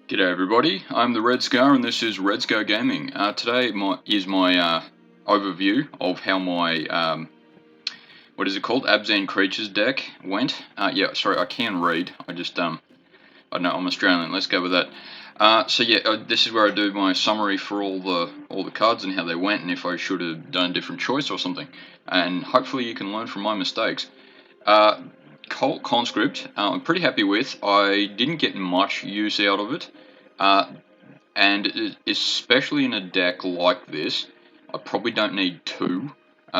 G'day everybody, I'm the Red Scar and this is Red Scar Gaming. Today is my overview of how my, what is it called, Abzan Creatures deck went. Yeah, sorry, I can read, I don't know, I'm Australian, let's go with that. This is where I do my summary for all the cards and how they went and if I should have done a different choice or something. And hopefully you can learn from my mistakes. Cult Conscript, I'm pretty happy with. I didn't get much use out of it. And especially in a deck like this, I probably don't need two,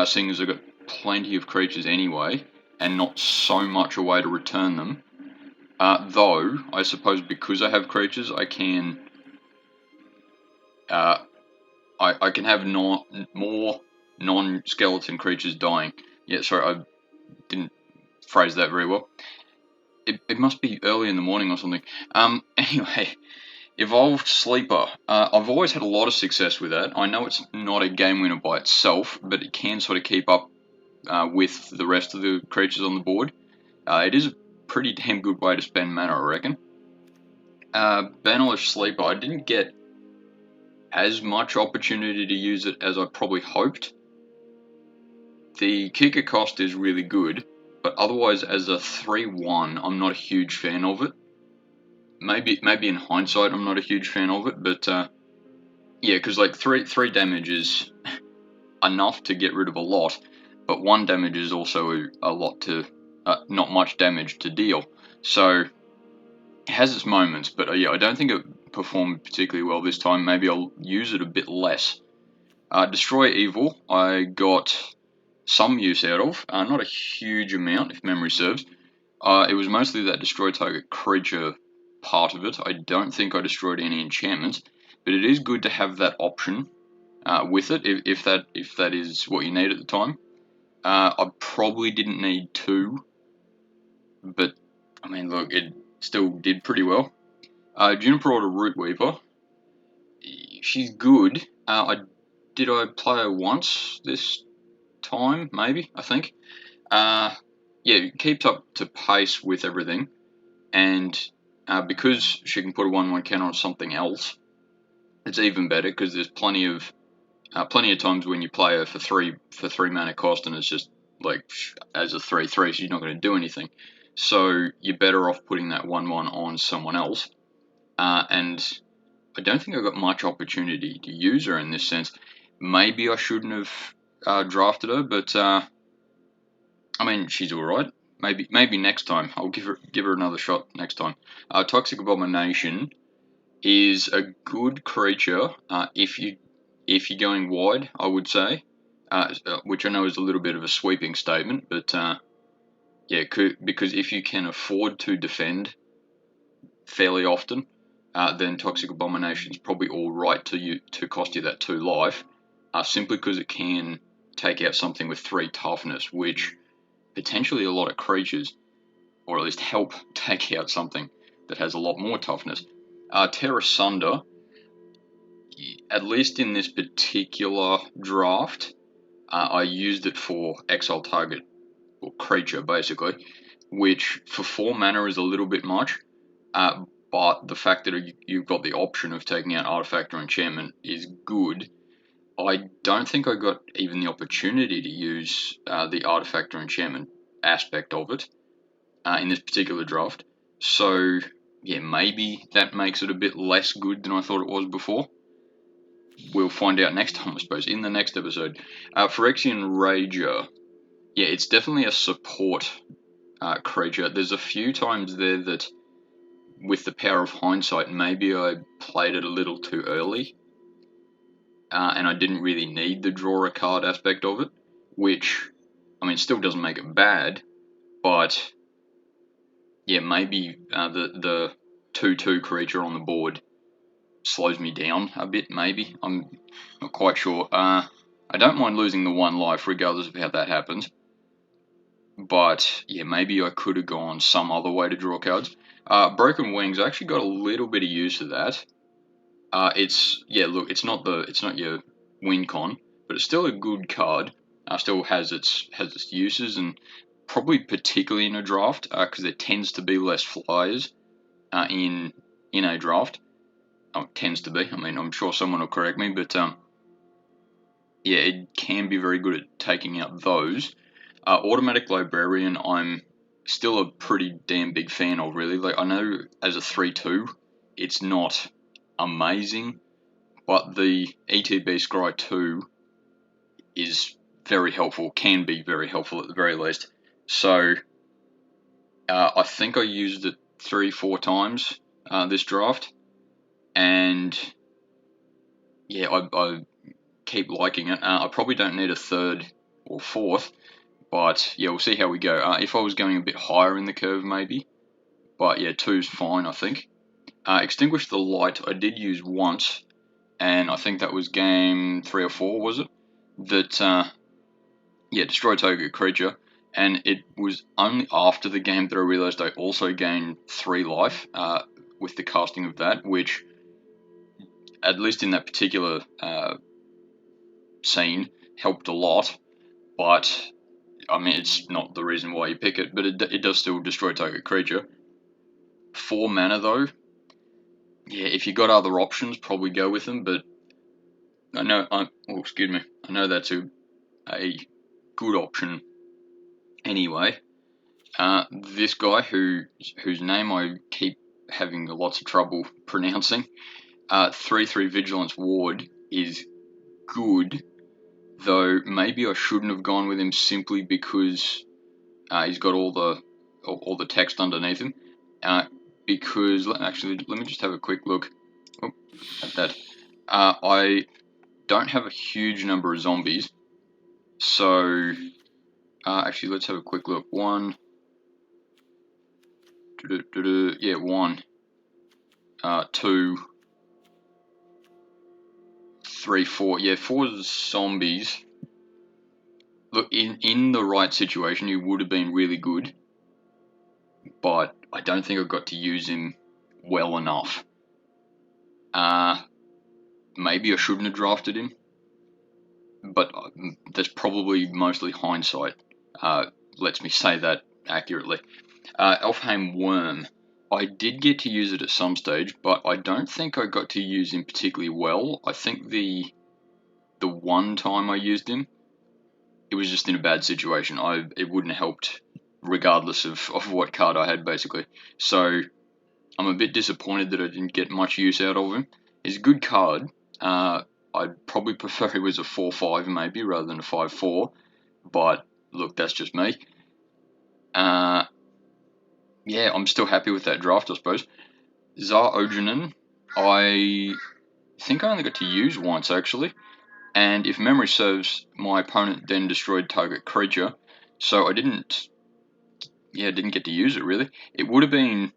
seeing as I've got plenty of creatures anyway, and not so much a way to return them. Though, I suppose because I have creatures, I can I can have more non-skeleton creatures dying. Yeah, sorry, I didn't phrase that very well. It must be early in the morning or something. Anyway, Evolved Sleeper. I've always had a lot of success with that. I know it's not a game winner by itself, but it can sort of keep up with the rest of the creatures on the board. It is a pretty damn good way to spend mana, I reckon. Bannerless Sleeper. I didn't get as much opportunity to use it as I probably hoped. The kicker cost is really good, but otherwise as a 3-1, I'm not a huge fan of it. Maybe in hindsight I'm not a huge fan of it, but yeah, because like three damage is enough to get rid of a lot, but 1 damage is also a lot to not much damage to deal. So it has its moments, but yeah, I don't think it performed particularly well this time. Maybe I'll use it a bit less. Destroy Evil, I got some use out of, not a huge amount if memory serves. It was mostly that destroy target creature part of it. I don't think I destroyed any enchantments, but it is good to have that option with it if that is what you need at the time. I probably didn't need 2, but I mean, look, it still did pretty well. Juniper Order Root Weaver, she's good. Did I play her once this time? Maybe, I think. Yeah, it keeps up to pace with everything, and because she can put a 1/1 counter on something else, it's even better because there's plenty of times when you play her for three mana cost, and it's just like as a 3/3, she's not going to do anything. So you're better off putting that 1/1 on someone else. And I don't think I got much opportunity to use her in this sense. Maybe I shouldn't have drafted her, but I mean, she's all right. Maybe next time I'll give her another shot next time. Toxic Abomination is a good creature if you're going wide, I would say, which I know is a little bit of a sweeping statement, but yeah, because if you can afford to defend fairly often, then Toxic Abomination is probably all right to cost you that 2 life, simply because it can take out something with 3 toughness, which potentially a lot of creatures, or at least help take out something that has a lot more toughness. Terra Sunder, at least in this particular draft, I used it for exile target, or creature basically, which for 4 mana is a little bit much, but the fact that you've got the option of taking out artifact or enchantment is good. I don't think I got even the opportunity to use the artifact or enchantment aspect of it in this particular draft, so yeah, maybe that makes it a bit less good than I thought it was before. We'll find out next time, I suppose, in the next episode. Phyrexian Rager. Yeah, it's definitely a support creature. There's a few times there that, with the power of hindsight, maybe I played it a little too early, and I didn't really need the draw a card aspect of it, which, I mean, still doesn't make it bad, but yeah, maybe the 2/2 creature on the board slows me down a bit, maybe. I'm not quite sure. I don't mind losing the 1 life, regardless of how that happens. But yeah, maybe I could have gone some other way to draw cards. Broken Wings, I actually got a little bit of use of that. It's not your win con, but it's still a good card. Still has its uses, and probably particularly in a draft, because there tends to be less flyers in a draft. tends to be. I mean, I'm sure someone will correct me, but yeah, it can be very good at taking out those. Automatic Librarian, I'm still a pretty damn big fan of, really. Like, I know as a 3-2, it's not amazing, but the ETB Scry 2 is very helpful, can be very helpful at the very least. So, I think I used it 3-4 times this draft, and yeah, I keep liking it. I probably don't need a third or fourth, but yeah, we'll see how we go. If I was going a bit higher in the curve, maybe, but yeah, 2's fine, I think. Extinguish the Light, I did use once, and I think that was game 3 or 4, was it? That, yeah, destroy target creature, and it was only after the game that I realised I also gained 3 life with the casting of that, which, at least in that particular scene, helped a lot, but, I mean, it's not the reason why you pick it, but it does still destroy target creature. 4 mana, though, yeah, if you got other options, probably go with them, but I know, excuse me, I know that's a good option anyway. This guy whose name I keep having lots of trouble pronouncing, 3/3 Vigilance Ward is good, though maybe I shouldn't have gone with him simply because he's got all the text underneath him. Because actually, let me just have a quick look at that. I don't have a huge number of zombies, so actually let's have a quick look. 1, yeah, 1, 2, 3, 4. Yeah, 4 zombies. Look, in the right situation, he would have been really good, but I don't think I got to use him well enough. Maybe I shouldn't have drafted him, but that's probably mostly hindsight. Lets me say that accurately. Elfheim Worm. I did get to use it at some stage, but I don't think I got to use him particularly well. I think the one time I used him, it was just in a bad situation. It wouldn't have helped regardless of what card I had, basically. So I'm a bit disappointed that I didn't get much use out of him. He's a good card. I'd probably prefer he was a 4/5 maybe rather than a 5/4, but look, that's just me. Yeah, I'm still happy with that draft, I suppose. Zar Ojanen, I think I only got to use once, actually. And if memory serves, my opponent then destroyed target creature, so I didn't get to use it, really. It would have been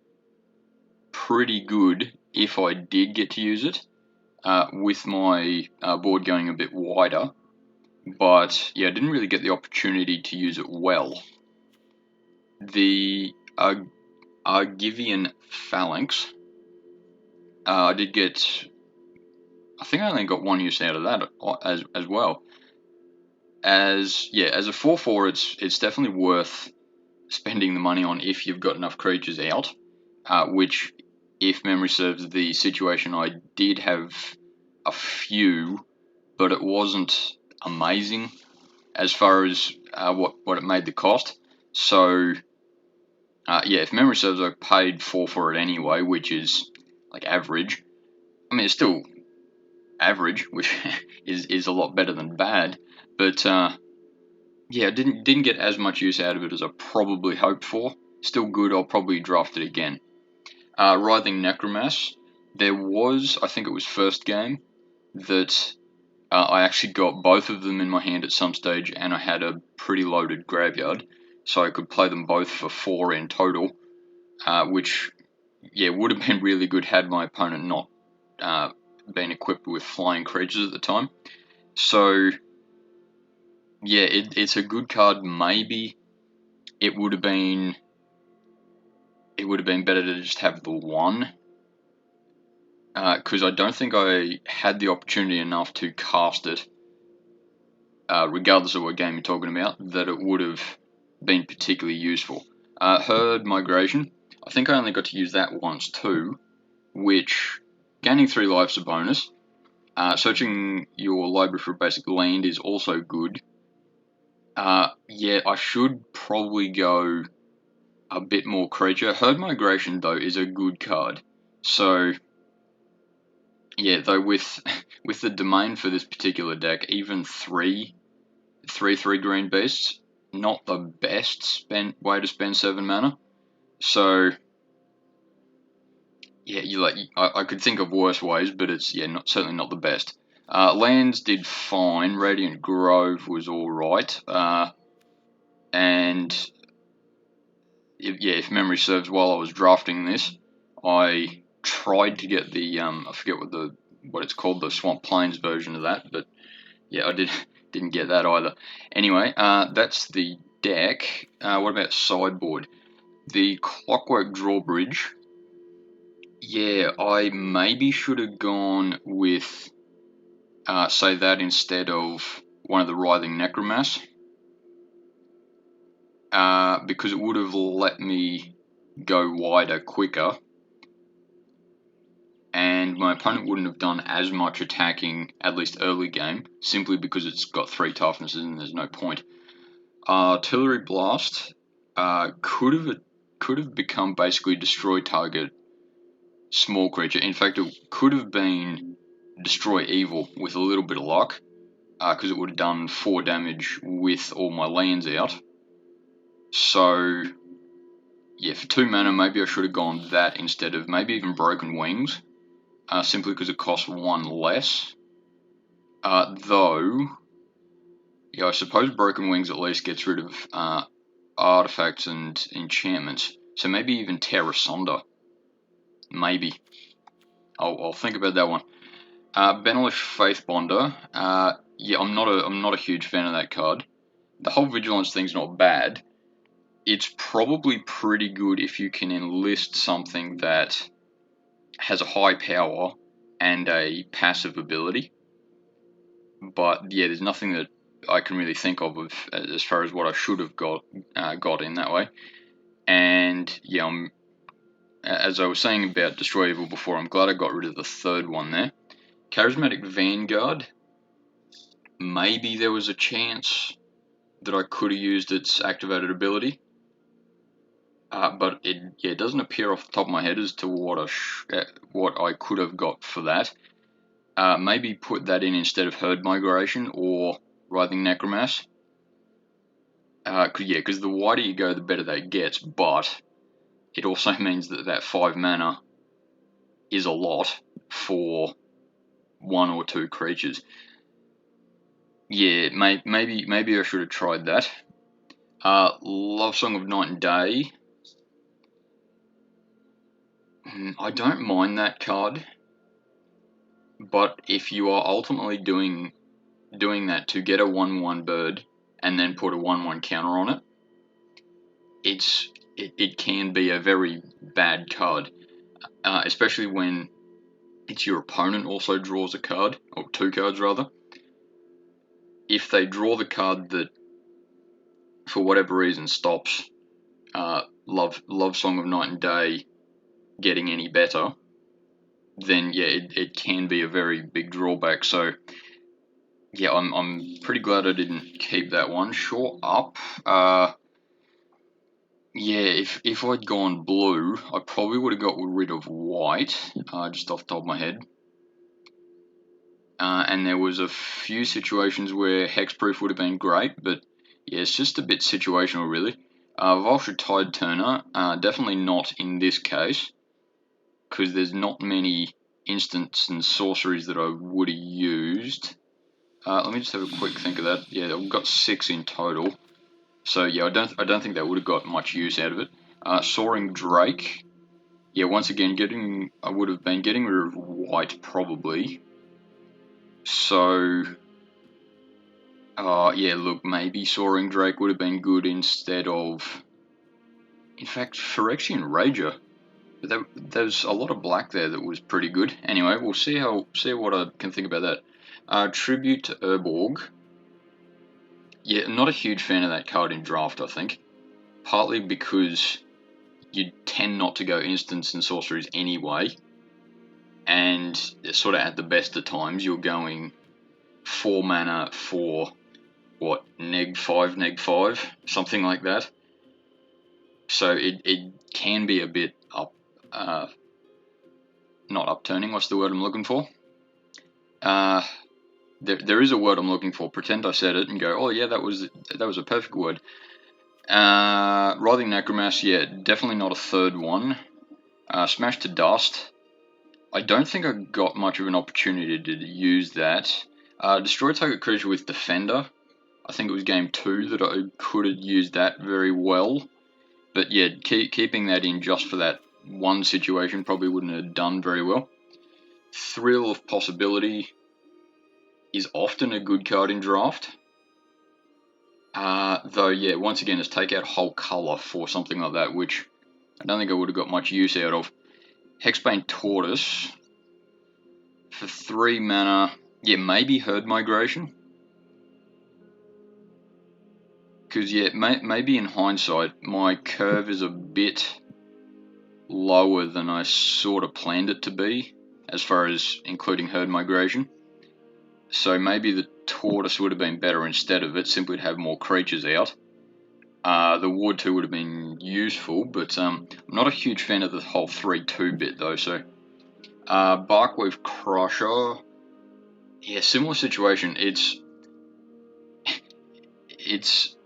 pretty good if I did get to use it, with my board going a bit wider, but yeah, I didn't really get the opportunity to use it well. The Argivian Phalanx, I did get, I think I only got 1 use out of that as well. As a 4/4, it's definitely worth spending the money on if you've got enough creatures out, which, if memory serves, the situation I did have a few, but it wasn't amazing as far as what it made the cost. So yeah, if memory serves, I paid 4 for it anyway, which is like average. I mean, it's still average, which is a lot better than bad, but yeah, I didn't get as much use out of it as I probably hoped for. Still good, I'll probably draft it again. Writhing Necromass, there was, I think it was first game, that I actually got both of them in my hand at some stage, and I had a pretty loaded graveyard, so I could play them both for 4 in total, which, yeah, would have been really good had my opponent not been equipped with flying creatures at the time. So, yeah, it's a good card. Maybe it would have been better to just have the 1, because I don't think I had the opportunity enough to cast it, regardless of what game you're talking about, that it would have been particularly useful. Herd Migration, I think I only got to use that once too, which gaining 3 life's a bonus. Searching your library for a basic land is also good. Yeah, I should probably go a bit more creature. Herd Migration, though, is a good card. So, yeah, though with with the domain for this particular deck, even 3 green beasts, not the best way to spend 7 mana. So, yeah, I could think of worse ways, but it's certainly not the best. Lands did fine. Radiant Grove was all right, and if memory serves, while I was drafting this, I tried to get the I forget what it's called, the Swamp Plains version of that, but yeah, I didn't get that either. Anyway, that's the deck. What about sideboard? The Clockwork Drawbridge. Yeah, I maybe should have gone with say that instead of one of the Writhing Necromass, because it would have let me go wider quicker, and my opponent wouldn't have done as much attacking, at least early game, simply because it's got 3 toughnesses and there's no point. Artillery Blast could have become basically destroy target small creature. In fact, it could have been destroy evil with a little bit of luck, because it would have done 4 damage with all my lands out. So, yeah, for 2 mana, maybe I should have gone that instead of maybe even Broken Wings, simply because it costs 1 less. Though, yeah, I suppose Broken Wings at least gets rid of artifacts and enchantments. So maybe even Terra Sonda. Maybe. I'll think about that one. Benelish Faithbonder. Yeah, I'm not a huge fan of that card. The whole Vigilance thing's not bad. It's probably pretty good if you can enlist something that has a high power and a passive ability. But yeah, there's nothing that I can really think of as far as what I should have got in that way. And yeah, as I was saying about Destroy Evil before, I'm glad I got rid of the 3rd one there. Charismatic Vanguard. Maybe there was a chance that I could have used its activated ability, but it doesn't appear off the top of my head as to what I could have got for that. Maybe put that in instead of Herd Migration or Writhing Necromass. Because the wider you go, the better that gets, but it also means that 5 mana is a lot for 1 or 2 creatures. Yeah, maybe I should have tried that. Love Song of Night and Day. I don't mind that card, but if you are ultimately doing that to get a 1/1 bird and then put a 1/1 counter on it, it can be a very bad card, especially when it's your opponent also draws a card, or 2 cards rather. If they draw the card that, for whatever reason, stops Love Song of Night and Day getting any better, then yeah, it can be a very big drawback. So yeah, I'm pretty glad I didn't keep that one. Shore Up. Yeah, if I'd gone blue, I probably would have got rid of white, just off the top of my head. And there was a few situations where Hexproof would have been great, but yeah, it's just a bit situational, really. Vulture Tide Turner, definitely not in this case, because there's not many instants and sorceries that I would have used. Let me just have a quick think of that. Yeah, we've got 6 in total. So yeah, I don't think that would have got much use out of it. Soaring Drake. Yeah, once again, I would have been getting rid of white probably. So, yeah, look, maybe Soaring Drake would have been good instead of, in fact, Phyrexian Rager. But there's a lot of black there that was pretty good. Anyway, we'll see what I can think about that. Tribute to Urborg. Yeah, not a huge fan of that card in draft, I think. Partly because you tend not to go instants and sorceries anyway. and sort of at the best of times, you're going 4 mana for what, neg 5, neg 5, something like that. So it can be a bit up, not upturning. What's the word I'm looking for? There is a word I'm looking for. Pretend I said it and go, oh yeah, that was a perfect word. Writhing Necromass, yeah, definitely not a third one. Smash to Dust. I don't think I got much of an opportunity to use that. Destroy target creature with Defender. I think it was game 2 that I could have used that very well. But yeah, keeping that in just for that one situation probably wouldn't have done very well. Thrill of Possibility is often a good card in draft. Though, yeah, once again, it's take out whole colour for something like that, which I don't think I would have got much use out of. Hexbane Tortoise for 3 mana. Yeah, maybe Herd Migration. Because, yeah, maybe in hindsight, my curve is a bit lower than I sort of planned it to be, as far as including Herd Migration. So maybe the Tortoise would have been better instead of it, simply to have more creatures out. The Ward 2 would have been useful, but I'm not a huge fan of the whole 3-2 bit though, so... Barkwave Crusher... Yeah, similar situation. It's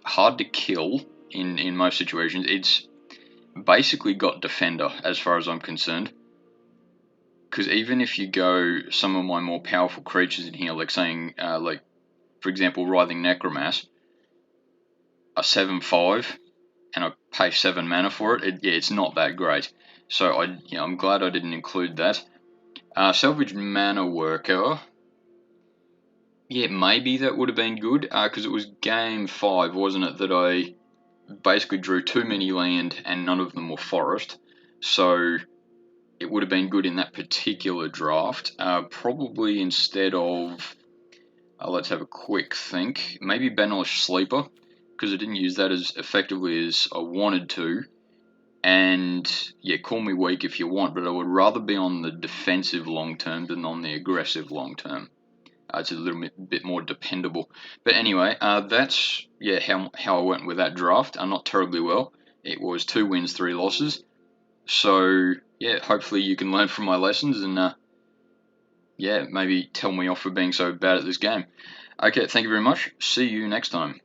hard to kill in most situations. It's basically got Defender, as far as I'm concerned. Because even if you go some of my more powerful creatures in here, like saying, like, for example, Writhing Necromass, a 7/5, and I pay 7 mana for it, yeah, it's not that great. So I'm glad I didn't include that. Salvage Mana Worker, yeah, maybe that would have been good, because it was game 5, wasn't it, that I basically drew too many land and none of them were forest. So it would have been good in that particular draft. Probably instead of, let's have a quick think, maybe Banalish Sleeper, because I didn't use that as effectively as I wanted to. And yeah, call me weak if you want, but I would rather be on the defensive long term than on the aggressive long term. It's a little bit more dependable. But anyway, that's how I went with that draft. Not terribly well. It was 2 wins, 3 losses. So yeah, hopefully you can learn from my lessons and yeah, maybe tell me off for being so bad at this game. Okay, thank you very much. See you next time.